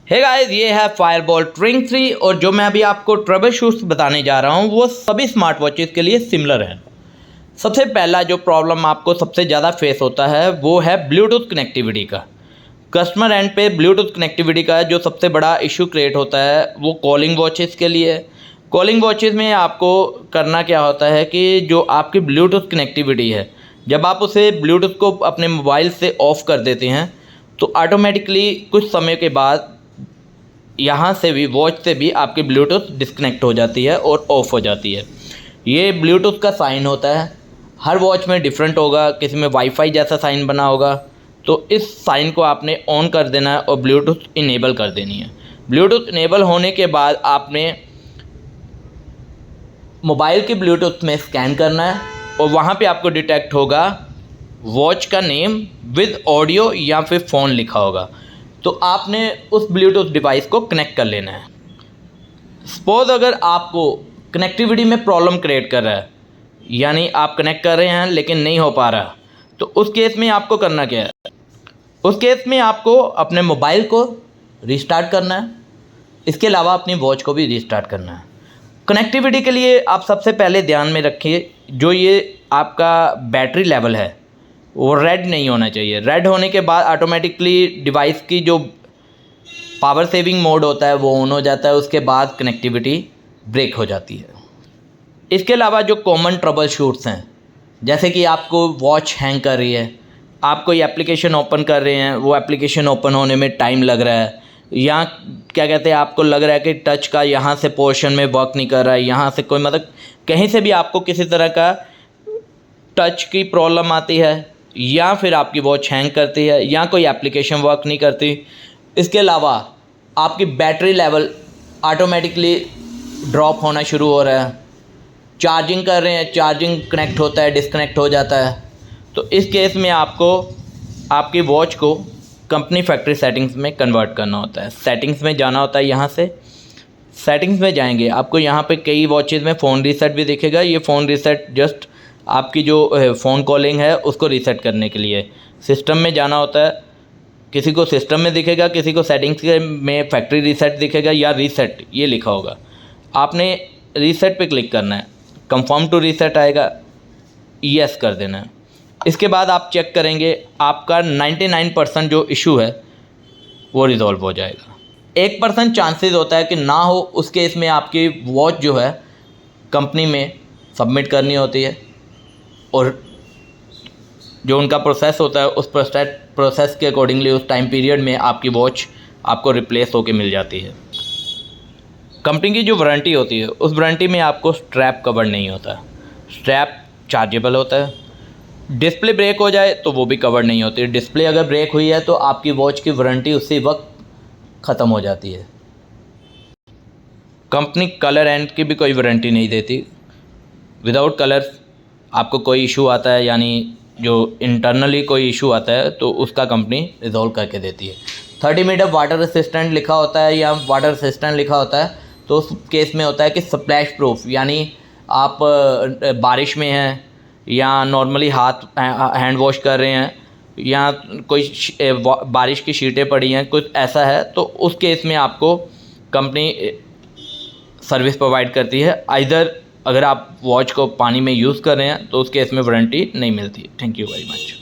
Hey guys, ये है फायरबॉल्ट ring 3 और जो मैं अभी आपको ट्रबल शूट्स बताने जा रहा हूँ वो सभी स्मार्ट वॉचेस के लिए सिमिलर हैं। सबसे पहला जो प्रॉब्लम आपको सबसे ज़्यादा फेस होता है वो है ब्लूटूथ कनेक्टिविटी का। कस्टमर एंड पे ब्लूटूथ कनेक्टिविटी का जो सबसे बड़ा इशू क्रिएट होता है वो कॉलिंग वॉचेस के लिए। कॉलिंग वॉचेस में आपको करना क्या होता है कि जो आपकी ब्लूटूथ कनेक्टिविटी है, जब आप उसे ब्लूटूथ को अपने मोबाइल से ऑफ़ कर देते हैं तो ऑटोमेटिकली कुछ समय के बाद यहाँ से भी वॉच से भी आपकी ब्लूटूथ डिस्कनेक्ट हो जाती है और ऑफ़ हो जाती है। ये ब्लूटूथ का साइन होता है, हर वॉच में डिफरेंट होगा, किसी में वाईफाई जैसा साइन बना होगा। तो इस साइन को आपने ऑन कर देना है और ब्लूटूथ इनेबल कर देनी है। ब्लूटूथ इनेबल होने के बाद आपने मोबाइल की ब्लूटूथ में स्कैन करना है और वहाँ पे आपको डिटेक्ट होगा वॉच का नेम विद ऑडियो या फिर फ़ोन लिखा होगा। तो आपने उस ब्लूटूथ डिवाइस को कनेक्ट कर लेना है। सपोज़ अगर आपको कनेक्टिविटी में प्रॉब्लम क्रिएट कर रहा है, यानी आप कनेक्ट कर रहे हैं लेकिन नहीं हो पा रहा, तो उस केस में आपको करना क्या है? उस केस में आपको अपने मोबाइल को रीस्टार्ट करना है, इसके अलावा अपनी वॉच को भी रीस्टार्ट करना है। कनेक्टिविटी के लिए आप सबसे पहले ध्यान में रखिए जो ये आपका बैटरी लेवल है वो रेड नहीं होना चाहिए। रेड होने के बाद ऑटोमेटिकली डिवाइस की जो पावर सेविंग मोड होता है वो ऑन हो जाता है, उसके बाद कनेक्टिविटी ब्रेक हो जाती है। इसके अलावा जो कॉमन ट्रबल शूट्स हैं, जैसे कि आपको वॉच हैंग कर रही है, आप कोई एप्लीकेशन ओपन कर रहे हैं, वो एप्लीकेशन ओपन होने में टाइम लग रहा है, या क्या कहते हैं आपको लग रहा है कि टच का यहाँ से पोर्शन में वर्क नहीं कर रहा है, यहाँ से कोई मतलब कहीं से भी आपको किसी तरह का टच की प्रॉब्लम आती है, या फिर आपकी वॉच हैंग करती है, या कोई एप्लीकेशन वर्क नहीं करती। इसके अलावा आपकी बैटरी लेवल ऑटोमेटिकली ड्रॉप होना शुरू हो रहा है, चार्जिंग कर रहे हैं, चार्जिंग कनेक्ट होता है, डिस्कनेक्ट हो जाता है। तो इस केस में आपको आपकी वॉच को कंपनी फैक्ट्री सेटिंग्स में कन्वर्ट करना होता है। सेटिंग्स में जाना होता है, यहाँ से सेटिंग्स में जाएंगे, आपको यहाँ पे कई वॉचेज़ में फ़ोन रीसेट भी दिखेगा। ये फ़ोन रीसेट जस्ट आपकी जो फ़ोन कॉलिंग है उसको रीसेट करने के लिए सिस्टम में जाना होता है। किसी को सिस्टम में दिखेगा, किसी को सेटिंग्स में फैक्ट्री रीसेट दिखेगा या रीसेट ये लिखा होगा। आपने रीसेट पे क्लिक करना है, कंफर्म टू रीसेट आएगा, यस कर देना है। इसके बाद आप चेक करेंगे आपका 99% जो इशू है वो रिज़ॉल्व हो जाएगा। 1% चांसेस होता है कि ना हो, उस केस में आपकी वॉच जो है कंपनी में सबमिट करनी होती है और जो उनका प्रोसेस होता है उस प्रोसेस के अकॉर्डिंगली उस टाइम पीरियड में आपकी वॉच आपको रिप्लेस होके मिल जाती है। कंपनी की जो वारंटी होती है उस वारंटी में आपको स्ट्रैप कवर नहीं होता। स्ट्रैप चार्जेबल होता है। डिस्प्ले ब्रेक हो जाए तो वो भी कवर नहीं होती। डिस्प्ले अगर ब्रेक हुई है तो आपकी वॉच की वारंटी उसी वक्त ख़त्म हो जाती है। कंपनी कलर एंड की भी कोई वारंटी नहीं देती। विदाउट कलर आपको कोई इशू आता है, यानी जो इंटरनली कोई इशू आता है तो उसका कंपनी रिजॉल्व करके देती है। 30 मीटर वाटर रेसिस्टेंट लिखा होता है या वाटर रेसिस्टेंट लिखा होता है तो उस केस में होता है कि स्प्लैश प्रूफ, यानी आप बारिश में हैं या नॉर्मली हाथ हैंड वॉश कर रहे हैं या कोई बारिश की शीटें पड़ी हैं, कुछ ऐसा है तो उस केस में आपको कंपनी सर्विस प्रोवाइड करती है। आइदर अगर आप वॉच को पानी में यूज़ कर रहे हैं तो उस केस में वारंटी नहीं मिलती। Thank you very much.